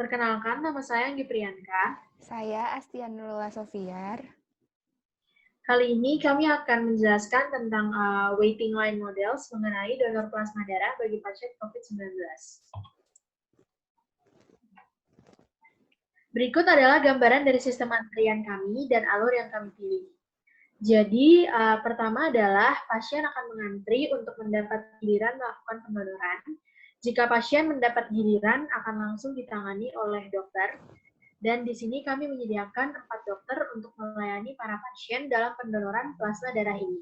Perkenalkan, nama saya Anggi Priyanka. Saya Astianula Sofiar. Kali ini kami akan menjelaskan tentang waiting line models mengenai donor plasma darah bagi pasien COVID-19. Berikut adalah gambaran dari sistem antrian kami dan alur yang kami pilih. Jadi, pertama adalah pasien akan mengantri untuk mendapat giliran melakukan pendonoran. Jika pasien mendapat giliran, akan langsung ditangani oleh dokter. Dan di sini kami menyediakan 4 dokter untuk melayani para pasien dalam pendonoran plasma darah ini.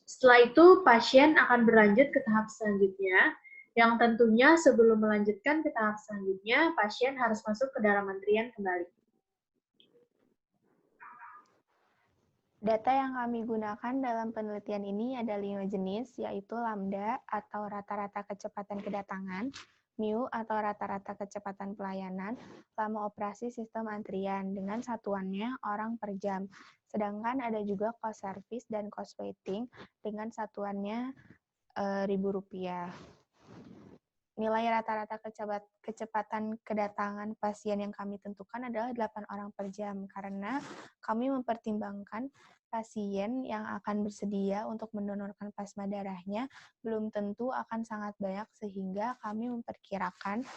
Setelah itu, pasien akan berlanjut ke tahap selanjutnya, yang tentunya sebelum melanjutkan ke tahap selanjutnya, pasien harus masuk ke dalam antrian kembali. Data yang kami gunakan dalam penelitian ini ada 5 jenis, yaitu lambda atau rata-rata kecepatan kedatangan, mu atau rata-rata kecepatan pelayanan, lama operasi sistem antrian dengan satuannya orang per jam. Sedangkan ada juga cost service dan cost waiting dengan satuannya Rp1.000. Nilai rata-rata kecepatan kedatangan pasien yang kami tentukan adalah 8 orang per jam, karena kami mempertimbangkan pasien yang akan bersedia untuk mendonorkan plasma darahnya belum tentu akan sangat banyak, sehingga kami memperkirakan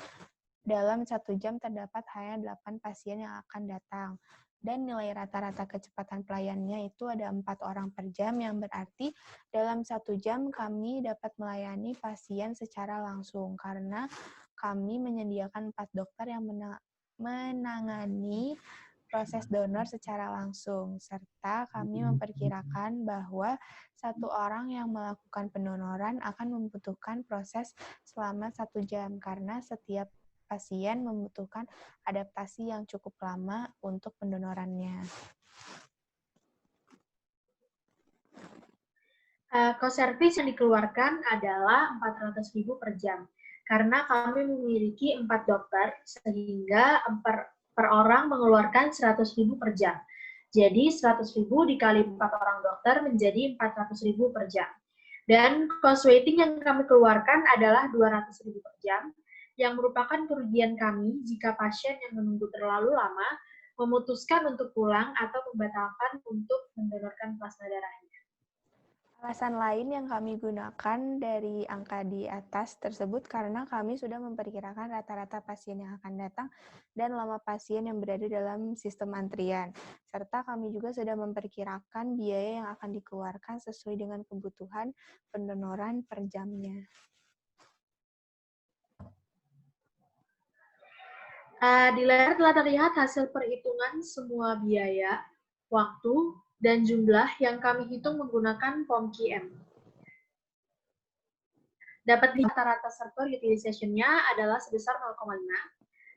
dalam 1 jam terdapat hanya 8 pasien yang akan datang. Dan nilai rata-rata kecepatan pelayanannya itu ada 4 orang per jam, yang berarti dalam 1 jam kami dapat melayani pasien secara langsung, karena kami menyediakan 4 dokter yang menangani proses donor secara langsung, serta kami memperkirakan bahwa 1 orang yang melakukan pendonoran akan membutuhkan proses selama 1 jam, karena setiap pasien membutuhkan adaptasi yang cukup lama untuk pendonorannya. Cost service yang dikeluarkan adalah 400.000 per jam, karena kami memiliki 4 dokter, sehingga per orang mengeluarkan 100.000 per jam. Jadi 100.000 dikali 4 orang dokter menjadi 400.000 per jam. Dan cost waiting yang kami keluarkan adalah 200.000 per jam, yang merupakan kerugian kami jika pasien yang menunggu terlalu lama memutuskan untuk pulang atau membatalkan untuk mendonorkan plasma darahnya. Alasan lain yang kami gunakan dari angka di atas tersebut karena kami sudah memperkirakan rata-rata pasien yang akan datang dan lama pasien yang berada dalam sistem antrian. Serta kami juga sudah memperkirakan biaya yang akan dikeluarkan sesuai dengan kebutuhan pendonoran per jamnya. Di layar telah terlihat hasil perhitungan semua biaya, waktu, dan jumlah yang kami hitung menggunakan form QM. Dapat rata-rata server utilization-nya adalah sebesar 0,5,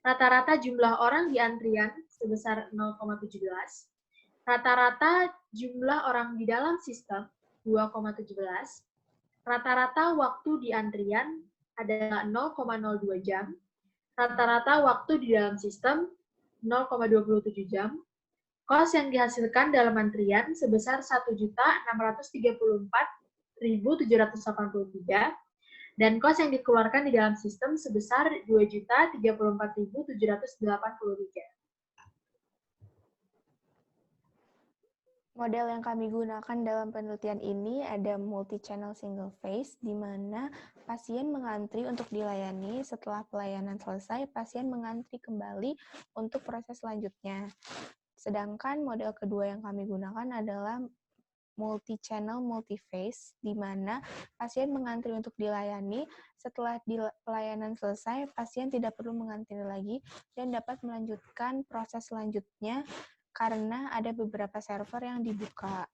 rata-rata jumlah orang di antrian sebesar 0,17, rata-rata jumlah orang di dalam sistem 2,17, rata-rata waktu di antrian adalah 0,02 jam, rata-rata waktu di dalam sistem 0,27 jam, kos yang dihasilkan dalam antrian sebesar 1.634.783, dan kos yang dikeluarkan di dalam sistem sebesar 2.034.783. Model yang kami gunakan dalam penelitian ini ada multi-channel single phase, di mana pasien mengantri untuk dilayani. Setelah pelayanan selesai, pasien mengantri kembali untuk proses selanjutnya. Sedangkan model kedua yang kami gunakan adalah multi-channel multi-phase, di mana pasien mengantri untuk dilayani. Setelah pelayanan selesai, pasien tidak perlu mengantri lagi dan dapat melanjutkan proses selanjutnya karena ada beberapa server yang dibuka.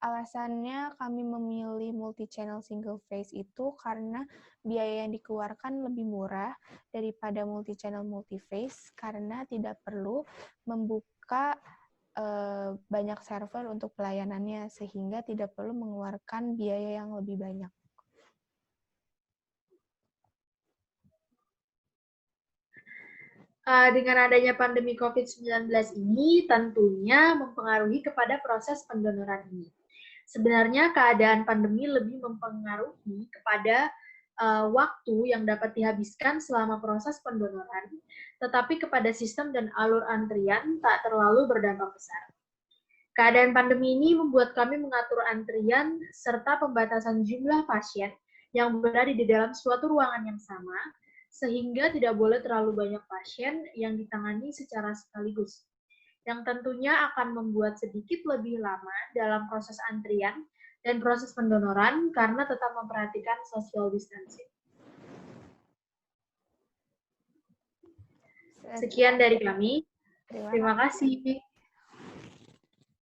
Alasannya kami memilih multi-channel single phase itu karena biaya yang dikeluarkan lebih murah daripada multi-channel multi-phase, karena tidak perlu membuka banyak server untuk pelayanannya, sehingga tidak perlu mengeluarkan biaya yang lebih banyak. Dengan adanya pandemi COVID-19 ini tentunya mempengaruhi kepada proses pendonoran ini. Sebenarnya keadaan pandemi lebih mempengaruhi kepada waktu yang dapat dihabiskan selama proses pendonoran, tetapi kepada sistem dan alur antrian tak terlalu berdampak besar. Keadaan pandemi ini membuat kami mengatur antrian serta pembatasan jumlah pasien yang berada di dalam suatu ruangan yang sama, sehingga tidak boleh terlalu banyak pasien yang ditangani secara sekaligus, yang tentunya akan membuat sedikit lebih lama dalam proses antrian dan proses pendonoran karena tetap memperhatikan social distancing. Sekian dari kami. Terima kasih.